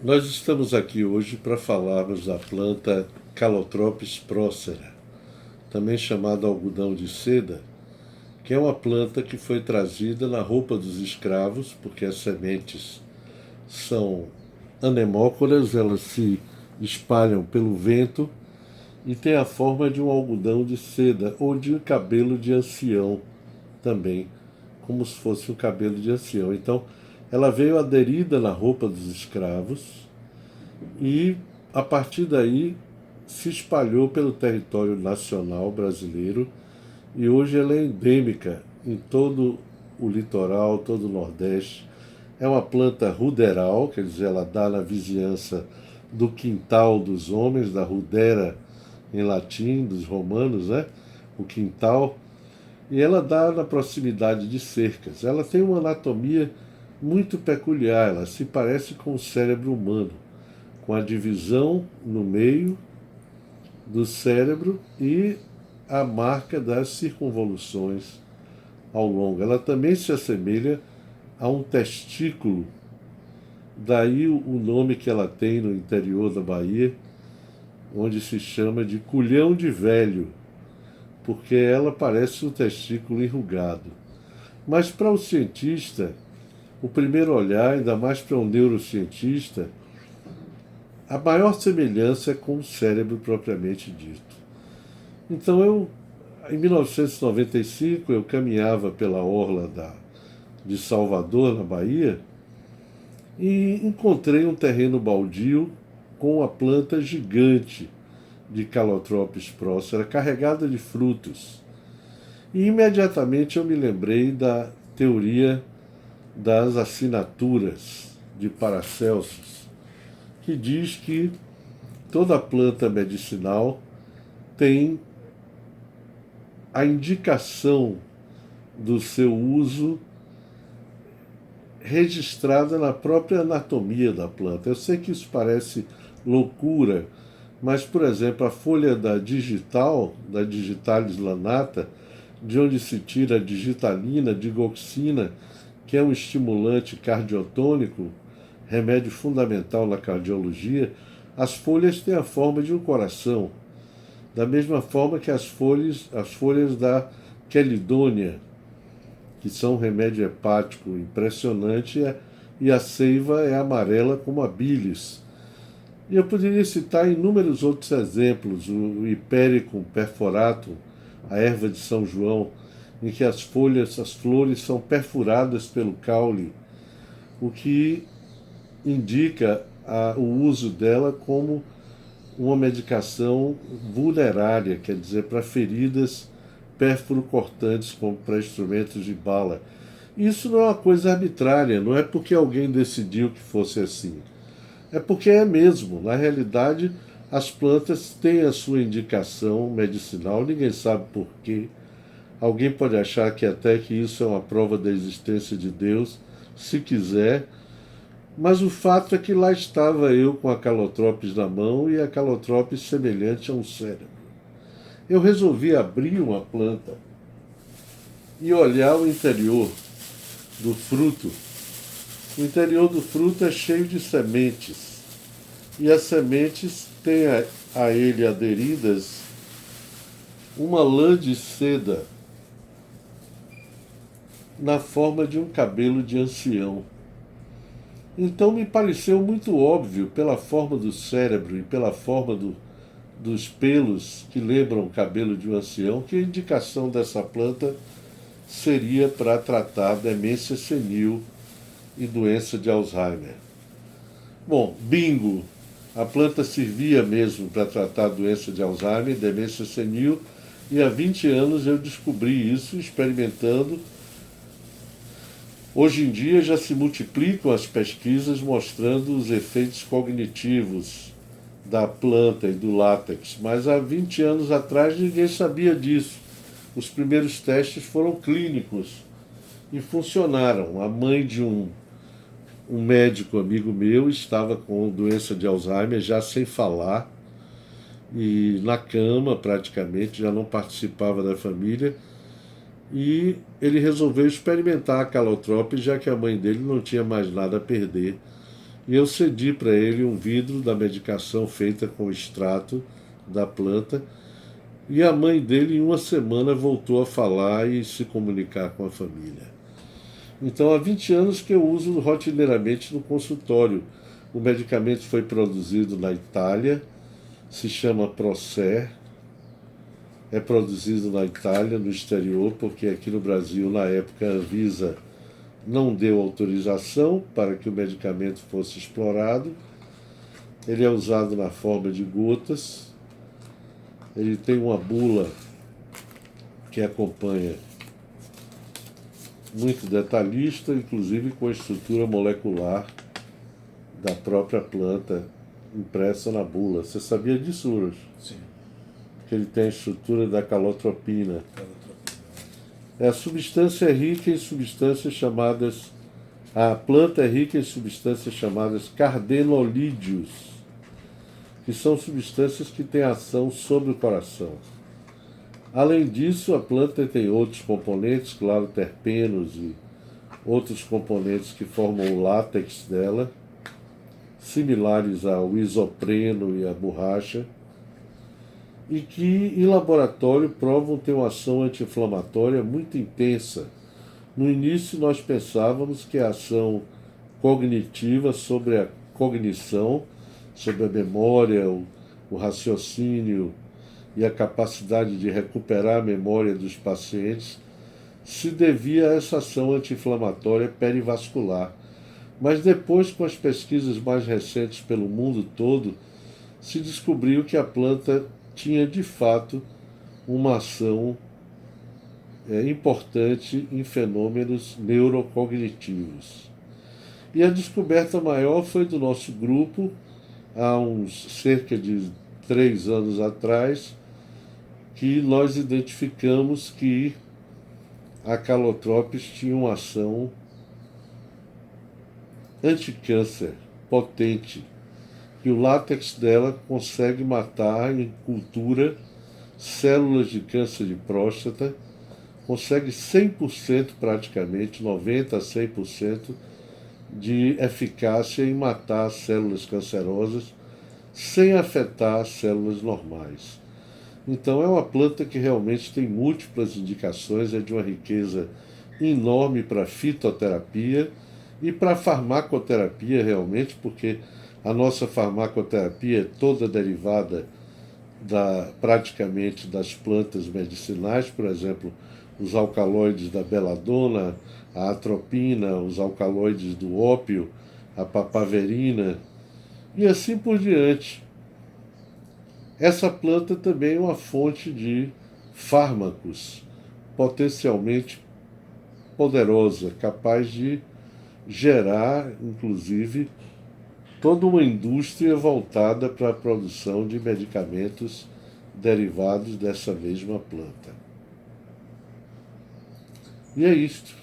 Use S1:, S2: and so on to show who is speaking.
S1: Nós estamos aqui hoje para falarmos da planta Calotropis procera, também chamada algodão de seda, que é uma planta que foi trazida na roupa dos escravos, porque as sementes são anemócoras, elas se espalham pelo vento e tem a forma de um algodão de seda ou de um cabelo de ancião também, como se fosse um cabelo de ancião. Então, ela veio aderida na roupa dos escravos e a partir daí se espalhou pelo território nacional brasileiro e hoje ela é endêmica em todo o litoral, todo o Nordeste. É uma planta ruderal, quer dizer, ela dá na vizinhança do quintal dos homens, da rudera em latim, dos romanos, né? O quintal. E ela dá na proximidade de cercas. Ela tem uma anatomia muito peculiar, ela se parece com o cérebro humano, com a divisão no meio do cérebro e a marca das circunvoluções ao longo. Ela também se assemelha a um testículo, daí o nome que ela tem no interior da Bahia, onde se chama de culhão de velho, porque ela parece um testículo enrugado. Mas para o cientista, o primeiro olhar, ainda mais para um neurocientista, a maior semelhança é com o cérebro propriamente dito. Então em 1995, eu caminhava pela orla de Salvador, na Bahia, e encontrei um terreno baldio com uma planta gigante de Calotropis procera carregada de frutos. E imediatamente eu me lembrei da teoria das assinaturas de Paracelsus, que diz que toda planta medicinal tem a indicação do seu uso registrada na própria anatomia da planta. Eu sei que isso parece loucura, mas, por exemplo, a folha da digital, da digitalis lanata, de onde se tira a digitalina, digoxina, que é um estimulante cardiotônico, remédio fundamental na cardiologia, as folhas têm a forma de um coração, da mesma forma que as folhas da quelidônia, que são um remédio hepático impressionante, e a seiva é amarela como a bilis. E eu poderia citar inúmeros outros exemplos, o Hipericum perforatum, a erva de São João, em que as flores são perfuradas pelo caule, o que indica o uso dela como uma medicação vulnerária, quer dizer, para feridas pérfuro-cortantes, como para instrumentos de bala. Isso não é uma coisa arbitrária, não é porque alguém decidiu que fosse assim. É porque é mesmo. Na realidade, as plantas têm a sua indicação medicinal, ninguém sabe por quê. Alguém pode achar que até que isso é uma prova da existência de Deus, se quiser, mas o fato é que lá estava eu com a calotropis na mão e a calotropis semelhante a um cérebro. Eu resolvi abrir uma planta e olhar o interior do fruto. O interior do fruto é cheio de sementes. E as sementes têm a ele aderidas uma lã de seda na forma de um cabelo de ancião. Então me pareceu muito óbvio, pela forma do cérebro e pela forma dos pelos que lembram o cabelo de um ancião, que a indicação dessa planta seria para tratar demência senil e doença de Alzheimer. Bom, bingo! A planta servia mesmo para tratar a doença de Alzheimer e demência senil, e há 20 anos eu descobri isso experimentando. Hoje em dia já se multiplicam as pesquisas mostrando os efeitos cognitivos da planta e do látex, mas há 20 anos atrás ninguém sabia disso. Os primeiros testes foram clínicos e funcionaram. A mãe de um médico amigo meu estava com doença de Alzheimer, já sem falar, e na cama praticamente, já não participava da família, e ele resolveu experimentar a calotropis, já que a mãe dele não tinha mais nada a perder. e eu cedi para ele um vidro da medicação feita com extrato da planta, e a mãe dele, em uma semana, voltou a falar e se comunicar com a família. Então, há 20 anos que eu uso rotineiramente no consultório. O medicamento foi produzido na Itália, se chama Procer, é produzido na Itália, no exterior, porque aqui no Brasil, na época, a Anvisa não deu autorização para que o medicamento fosse explorado. Ele é usado na forma de gotas, ele tem uma bula que acompanha, muito detalhista, inclusive com a estrutura molecular da própria planta impressa na bula. Você sabia disso, Urus?
S2: Sim.
S1: Que ele tem a estrutura da calotropina. A substância é rica em substâncias chamadas... A planta é rica em substâncias chamadas cardenolídeos, que são substâncias que têm ação sobre o coração. Além disso, a planta tem outros componentes, claro, terpenos e outros componentes que formam o látex dela, similares ao isopreno e à borracha, e que em laboratório provam ter uma ação anti-inflamatória muito intensa. No início nós pensávamos que a ação cognitiva sobre a cognição, sobre a memória, o raciocínio e a capacidade de recuperar a memória dos pacientes se devia a essa ação anti-inflamatória perivascular. Mas depois, com as pesquisas mais recentes pelo mundo todo, se descobriu que a planta tinha de fato uma ação importante em fenômenos neurocognitivos. E a descoberta maior foi do nosso grupo, há uns cerca de 3 anos atrás, que nós identificamos que a calotropis tinha uma ação anticâncer potente, que o látex dela consegue matar em cultura células de câncer de próstata, consegue 100% praticamente, 90% a 100% de eficácia em matar células cancerosas sem afetar as células normais. Então é uma planta que realmente tem múltiplas indicações, é de uma riqueza enorme para fitoterapia e para farmacoterapia realmente, porque a nossa farmacoterapia é toda derivada praticamente das plantas medicinais, por exemplo, os alcaloides da beladona, a atropina, os alcaloides do ópio, a papaverina e assim por diante. Essa planta também é uma fonte de fármacos potencialmente poderosa, capaz de gerar, inclusive, toda uma indústria voltada para a produção de medicamentos derivados dessa mesma planta. E é isto.